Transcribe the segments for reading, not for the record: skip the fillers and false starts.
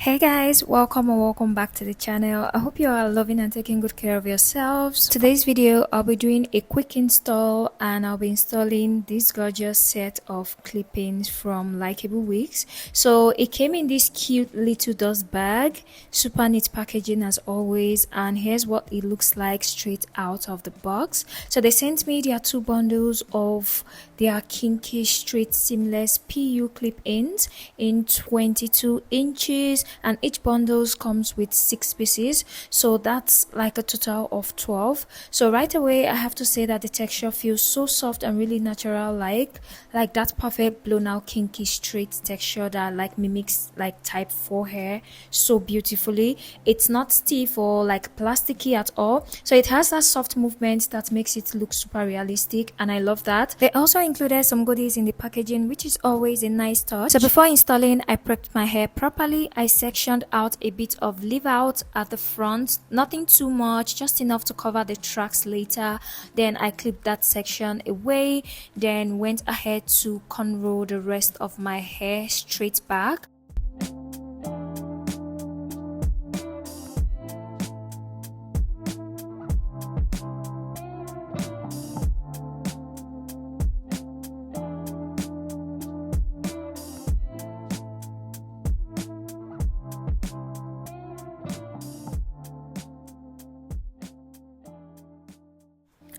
Hey guys, welcome or welcome back to the channel. I hope you are loving and taking good care of yourselves. Today's video I'll be doing a quick install and I'll be installing this gorgeous set of clippings from Likeablewig. So it came in this cute little dust bag, super neat packaging as always, and here's what it looks like straight out of the box. So they sent me their two bundles of their kinky straight seamless PU clip-ins in 22 inches, and each bundles comes with 6 pieces, so that's like a total of 12. So right away I have to say that the texture feels so soft and really natural, like that perfect blown out kinky straight texture that like mimics like type 4 hair so beautifully. It's not stiff or like plasticky at all, so it has that soft movement that makes it look super realistic, and I love that. They also included some goodies in the packaging, which is always a nice touch. So before installing, I prepped my hair properly. I sectioned out a bit of leave out at the front, nothing too much, just enough to cover the tracks later. Then I clipped that section away, then went ahead to cornrow the rest of my hair straight back.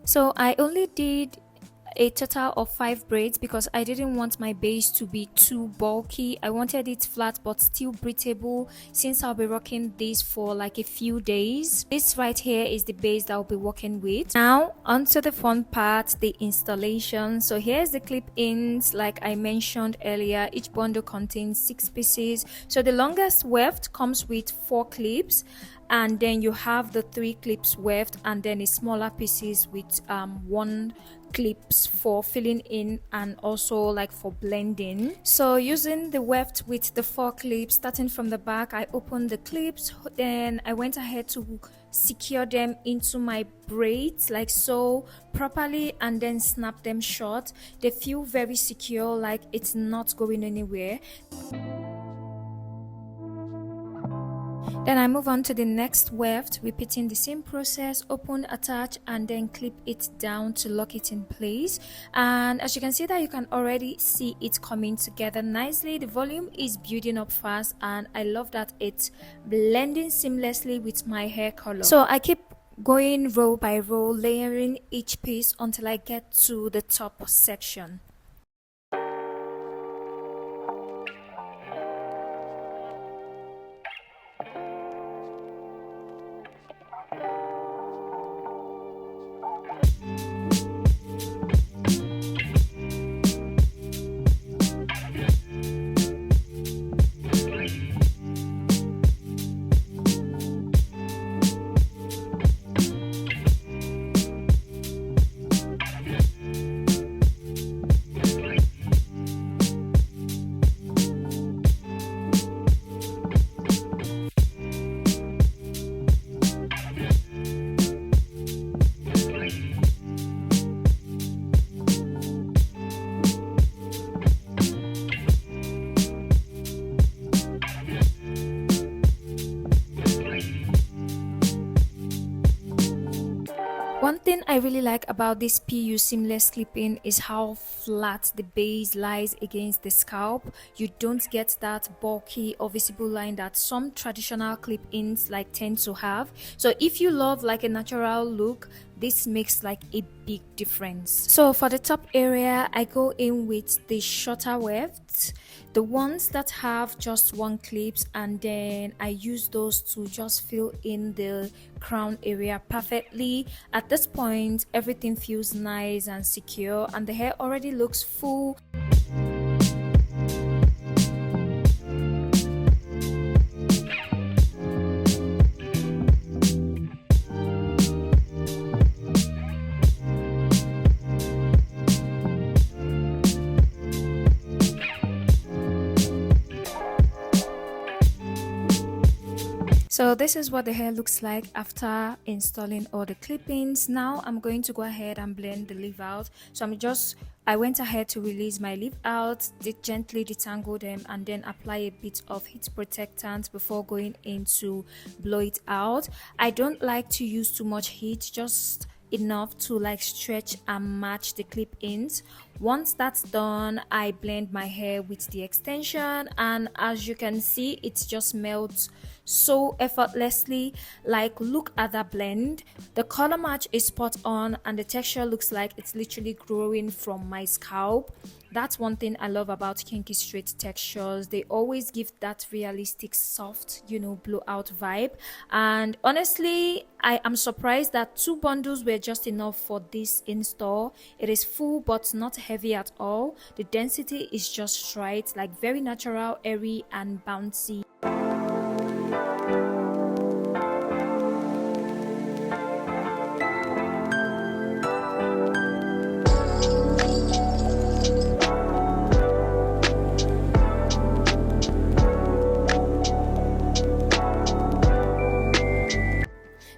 So I only did a total of 5 braids because I didn't want my base to be too bulky. I wanted it flat but still breathable, since I'll be rocking this for like a few days. This right here is the base that I'll be working with. Now onto the fun part, the installation. So here's the clip-ins. Like I mentioned earlier, each bundle contains 6 pieces. So the longest weft comes with 4 clips, and then you have the 3 clips weft, and then the smaller pieces with 1 clips for filling in and also like for blending. So using the weft with the 4 clips, starting from the back, I opened the clips, then I went ahead to secure them into my braids like so properly, and then snap them short. They feel very secure, like it's not going anywhere. Then I move on to the next weft, repeating the same process, open, attach, and then clip it down to lock it in place. And as you can see that you can already see it coming together nicely. The volume is building up fast, and I love that it's blending seamlessly with my hair color. So I keep going row by row, layering each piece until I get to the top section. One thing I really like about this PU seamless clipping is how flat the base lies against the scalp. You don't get that bulky or visible line that some traditional clip-ins like tend to have. So if you love like a natural look, this makes like a big difference. So for the top area, I go in with the shorter wefts, the ones that have just 1 clips, and then I use those to just fill in the crown area perfectly. At this point, everything feels nice and secure, and the hair already looks full. So this is what the hair looks like after installing all the clippings. Now I'm going to go ahead and blend the leave out. So I went ahead to release my leave out, gently detangle them, and then apply a bit of heat protectant before going in to blow it out. I don't like to use too much heat, just enough to like stretch and match the clip ins. Once that's done, I blend my hair with the extension, and as you can see, it just melts so effortlessly. Like, look at that blend. The color match is spot on, and the texture looks like it's literally growing from my scalp. That's one thing I love about kinky straight textures. They always give that realistic, soft, blowout vibe. And honestly, I am surprised that 2 bundles were just enough for this install. It is full but not heavy at all. The density is just right, like very natural, airy, and bouncy.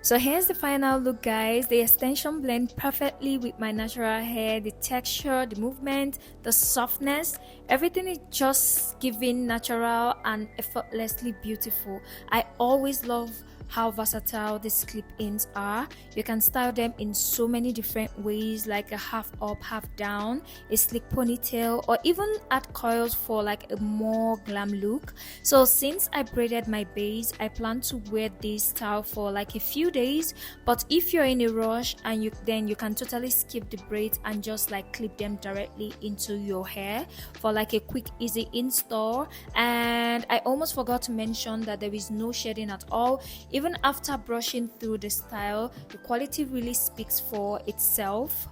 So here's the final look, guys. The extension blend perfectly with my natural hair. The texture, the movement, the softness, everything is just giving natural and effortlessly beautiful. I always love how versatile these clip-ins are. You can style them in so many different ways, like a half up, half down, a slick ponytail, or even add coils for like a more glam look. So since I braided my base, I plan to wear this style for like a few days. But if you're in a rush, and then you can totally skip the braids and just like clip them directly into your hair for like a quick easy install. And I almost forgot to mention that there is no shedding at all. Even after brushing through the style, the quality really speaks for itself.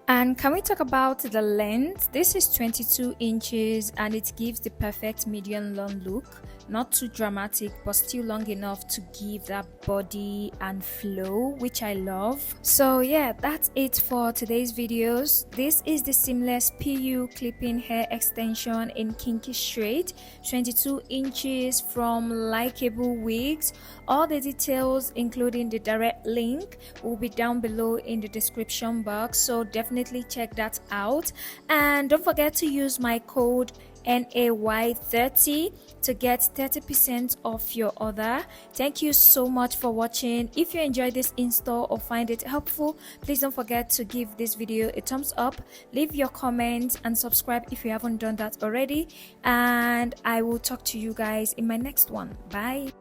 And can we talk about the length? This is 22 inches and it gives the perfect medium long look. Not too dramatic, but still long enough to give that body and flow, which I love. So yeah, that's it for today's videos. This is the seamless PU clipping hair extension in kinky straight, 22 inches from Likeablewig. All the details, including the direct link, will be down below in the description box, so definitely check that out. And don't forget to use my code NAY30 to get 30% off your order. Thank you so much for watching. If you enjoyed this install or find it helpful, please don't forget to give this video a thumbs up, leave your comments, and subscribe if you haven't done that already. And I will talk to you guys in my next one. Bye.